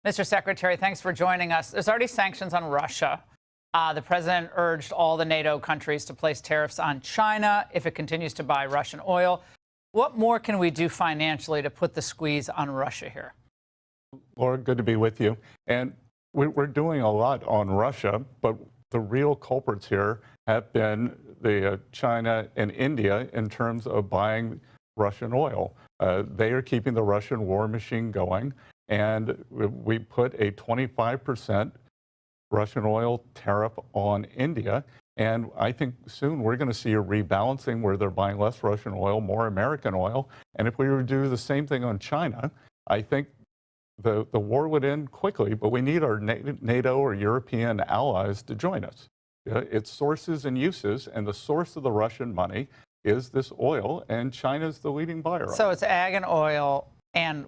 Mr. Secretary, thanks for joining us. There's already sanctions on Russia. The president urged all the NATO countries to place tariffs on China if it continues to buy Russian oil. What more can we do financially to put the squeeze on Russia here? Laura, good to be with you. And we're doing a lot on Russia, but the real culprits here have been China and India in terms of buying Russian oil. They are keeping the Russian war machine going, and we put a 25% Russian oil tariff on India. And I think soon we're going to see a rebalancing where they're buying less Russian oil, more American oil. And if we were to do the same thing on China, I think the war would end quickly, but we need our NATO or European allies to join us. It's sources and uses, and the source of the Russian money is this oil, and China's the leading buyer. So it's ag and oil. And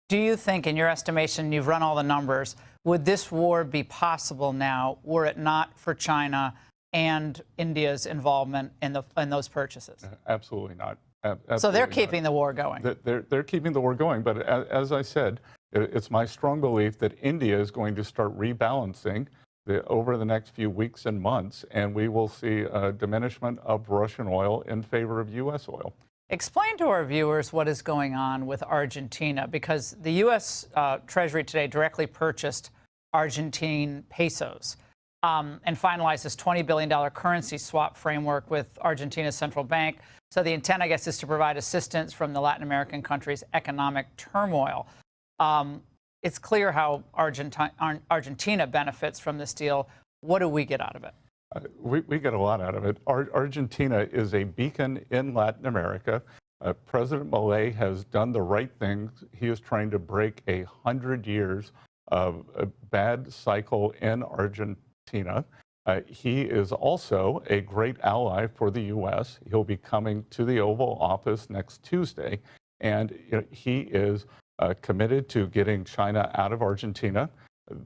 do you think, in your estimation, you've run all the numbers, would this war be possible now were it not for China and India's involvement in those purchases? Absolutely not. Absolutely so they're keeping the war going. They're keeping the war going. But as I said, it's my strong belief that India is going to start rebalancing over the next few weeks and months, and we will see a diminishment of Russian oil in favor of U.S. oil. Explain to our viewers what is going on with Argentina, because the U.S. Treasury today directly purchased Argentine pesos and finalized this $20 billion currency swap framework with Argentina's central bank. So the intent, I guess, is to provide assistance from the Latin American country's economic turmoil. It's clear how Argentina benefits from this deal. What do we get out of it? We get a lot out of it. Argentina is a beacon in Latin America. President Milei has done the right things. He is trying to break 100 years of a bad cycle in Argentina. He is also a great ally for the U.S. He'll be coming to the Oval Office next Tuesday, and he is committed to getting China out of Argentina.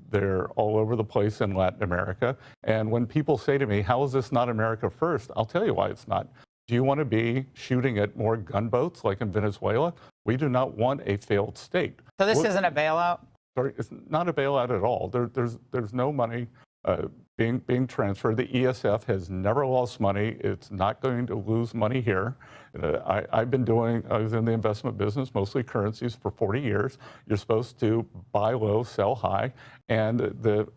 They're all over the place in Latin America. And when people say to me, how is this not America first? I'll tell you why it's not. Do you want to be shooting at more gunboats like in Venezuela? We do not want a failed state. So this isn't a bailout? Sorry, it's not a bailout at all. There's no money being transferred. The ESF has never lost money. It's not going to lose money here. I was in the investment business, mostly currencies, for 40 years. You're supposed to buy low, sell high, and the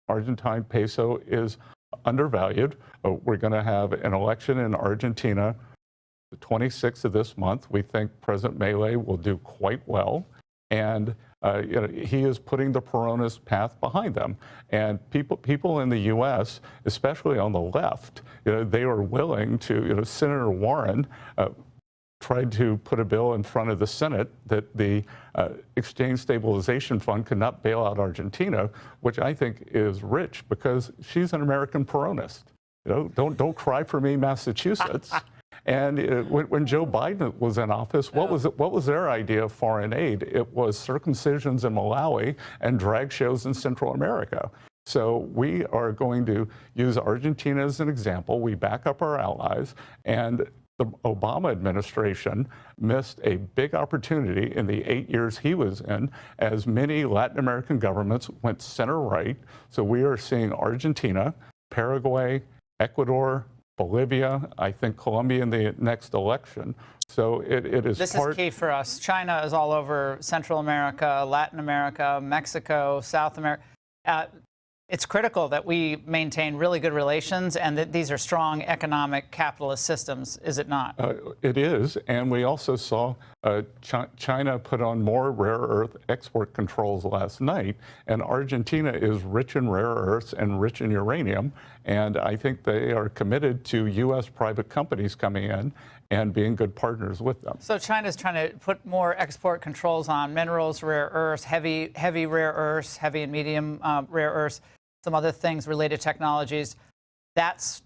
Argentine peso is undervalued. We're going to have an election in Argentina the 26th of this month. We think President Milei will do quite well, and he is putting the Peronist path behind them. And people in the U.S., especially on the left, they are willing to, Senator Warren tried to put a bill in front of the Senate that the Exchange Stabilization Fund could not bail out Argentina, which I think is rich because she's an American Peronist. Don't cry for me, Massachusetts. And when Joe Biden was in office, what was their idea of foreign aid? It was circumcisions in Malawi and drag shows in Central America. So we are going to use Argentina as an example. We back up our allies, and the Obama administration missed a big opportunity in the 8 years he was in, as many Latin American governments went center-right. So we are seeing Argentina, Paraguay, Ecuador, Bolivia, I think Colombia in the next election. So it is This is key for us. China is all over Central America, Latin America, Mexico, South America. It's critical that we maintain really good relations and that these are strong economic capitalist systems, is it not? It is, and we also saw China put on more rare earth export controls last night, and Argentina is rich in rare earths and rich in uranium, and I think they are committed to U.S. private companies coming in and being good partners with them. So China's trying to put more export controls on minerals, rare earths, heavy rare earths, heavy and medium rare earths, some other things, related technologies. That's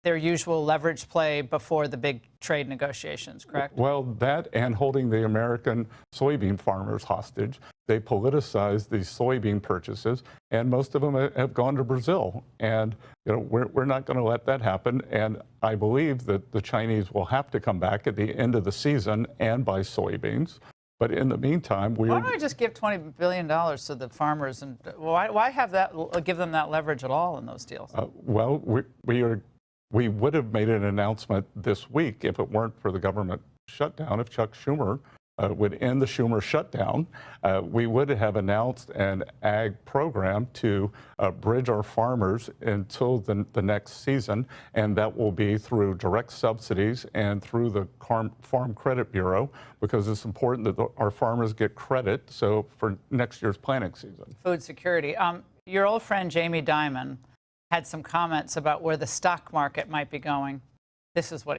their usual leverage play before the big trade negotiations, correct? Well, that and holding the American soybean farmers hostage. They politicized these soybean purchases, and most of them have gone to Brazil. And we're not going to let that happen. And I believe that the Chinese will have to come back at the end of the season and buy soybeans. But in the meantime, why don't I just give $20 billion to the farmers, and why have that, give them that leverage at all in those deals? Well, we would have made an announcement this week if it weren't for the government shutdown. If Chuck Schumer would end the Schumer shutdown, we would have announced an ag program to bridge our farmers until the next season, and that will be through direct subsidies and through the Farm Credit Bureau, because it's important that our farmers get credit so for next year's planting season. Food security. Your old friend Jamie Dimon had some comments about where the stock market might be going. This is what